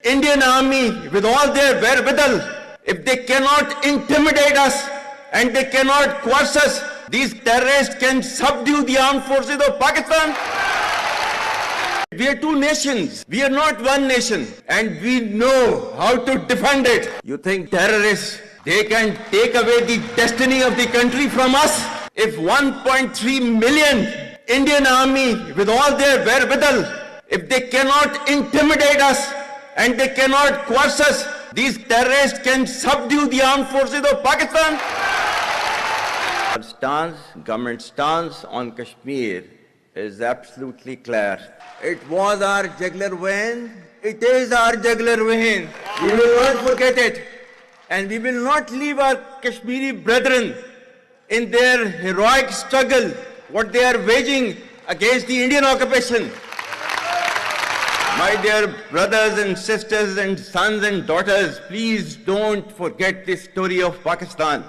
Indian army with all their wherewithal, if they cannot intimidate us and they cannot coerce us, these terrorists can subdue the armed forces of Pakistan. We are two nations. We are not one nation. And we know how to defend it. You think terrorists, they can take away the destiny of the country from us? If 1.3 million Indian army with all their wherewithal, if they cannot intimidate us and they cannot coerce us, these terrorists can subdue the armed forces of Pakistan. Our government stance on Kashmir is absolutely clear. It was our jugular vein. It is our jugular vein. We will not forget it. And we will not leave our Kashmiri brethren in their heroic struggle, what they are waging against the Indian occupation. My dear brothers and sisters and sons and daughters, please don't forget this story of Pakistan.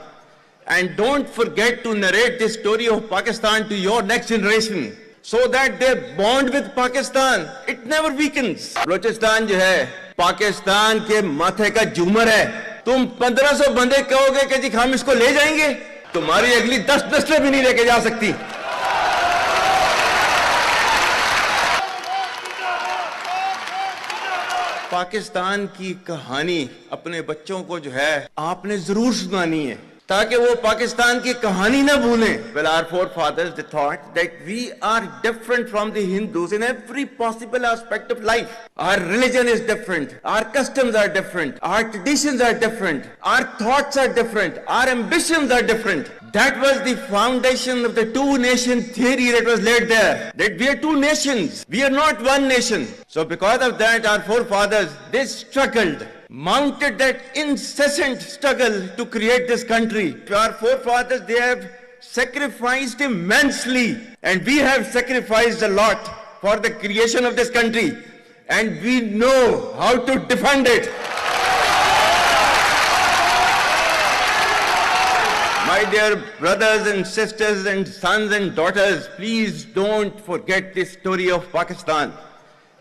And don't forget to narrate this story of Pakistan to your next generation, so that their bond with Pakistan, it never weakens. Balochistan जो है, पाकिस्तान के माथे का झूमर है. तुम 1500 बंदे कहोगे कि जी हम इसको ले जाएंगे, तुम्हारी अगली 10 नस्लें भी नहीं लेके जा सकती. पाकिस्तान की कहानी अपने बच्चों को जो है आपने जरूर सुनानी है, ताकि वो पाकिस्तान की कहानी ना भूलें. Well, our forefathers, they thought that we are different from the Hindus in every possible aspect of life. Our religion is different, our customs are different, our traditions are different, our thoughts are different, our ambitions are different. That was the foundation of the two-nation theory that was laid there. That we are two nations, we are not one nation. So because of that, our forefathers, they struggled, mounted that incessant struggle to create this country. Our forefathers, they have sacrificed immensely, and we have sacrificed a lot for the creation of this country, and we know how to defend it. My dear brothers and sisters and sons and daughters, please don't forget this story of Pakistan.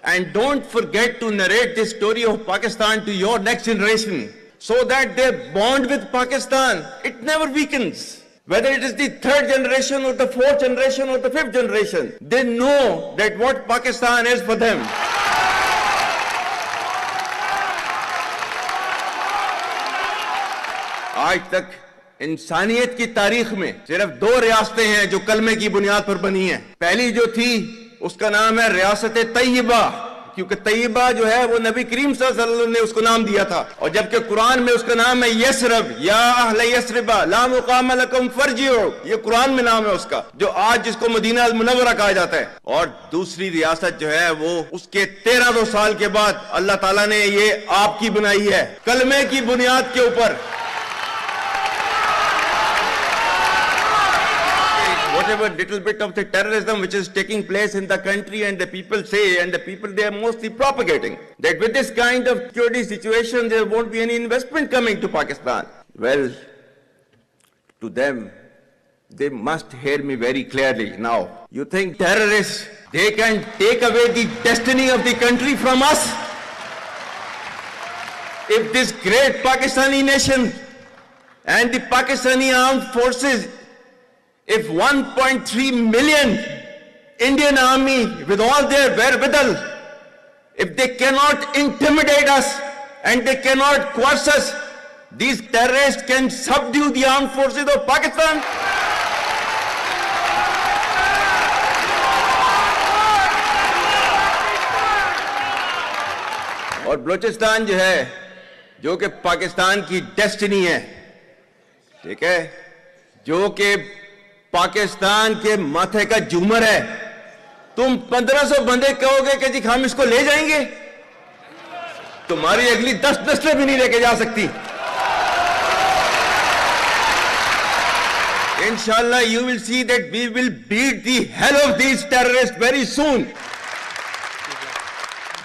And don't forget to narrate this story of Pakistan to your next generation, so that their bond with Pakistan, it never weakens. Whether it is the 3rd generation or the 4th generation or the 5th generation, they know that what Pakistan is for them. आज तक इंसानियत की तारीख में सिर्फ 2 रियासतें हैं जो कलमे की बुनियाद पर बनी हैं. पहली जो थी उसका नाम है रियासत तैयबा, क्योंकि तैयबा जो है वो नबी करीम सल्लल्लाहु अलैहि वसल्लम ने उसको नाम दिया था. और जबकि कुरान में उसका नाम है यसरब, या अहले यसरबा ला मुकाम लकुम फरजिउ, ये कुरान में नाम है उसका, जो आज जिसको मदीना अल मुनव्वरा कहा जाता है. और दूसरी रियासत जो है वो उसके 1300 साल के बाद अल्लाह ताला ने ये आपकी बनाई है, कलमे की बुनियाद के ऊपर. Whatever little bit of the terrorism which is taking place in the country, and the people say, and the people they are mostly propagating, that with this kind of security situation there won't be any investment coming to Pakistan. Well, to them, they must hear me very clearly now. You think terrorists, they can take away the destiny of the country from us? If this great Pakistani nation and the Pakistani armed forces, if 1.3 million Indian army with all their wherewithal, if they cannot intimidate us and they cannot coerce us, these terrorists can subdue the armed forces of Pakistan. और बलूचिस्तान जो है, जो कि पाकिस्तान की destiny है, ठीक है, जो कि पाकिस्तान के माथे का झूमर है. तुम 1500 बंदे कहोगे कि जी हम इसको ले जाएंगे, तुम्हारी अगली 10 नस्लें भी नहीं लेके जा सकती. Inshallah, you will see that we will beat the hell of these terrorists very soon.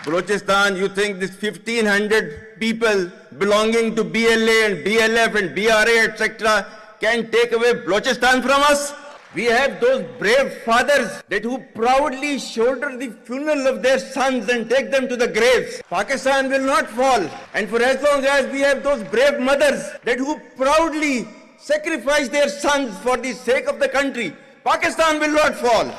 Balochistan, you think this 1500 people belonging to BLA and BLF and BRA, etc., can take away Balochistan from us? We have those brave fathers that who proudly shoulder the funeral of their sons and take them to the graves. Pakistan will not fall. And for as long as we have those brave mothers that who proudly sacrifice their sons for the sake of the country, Pakistan will not fall.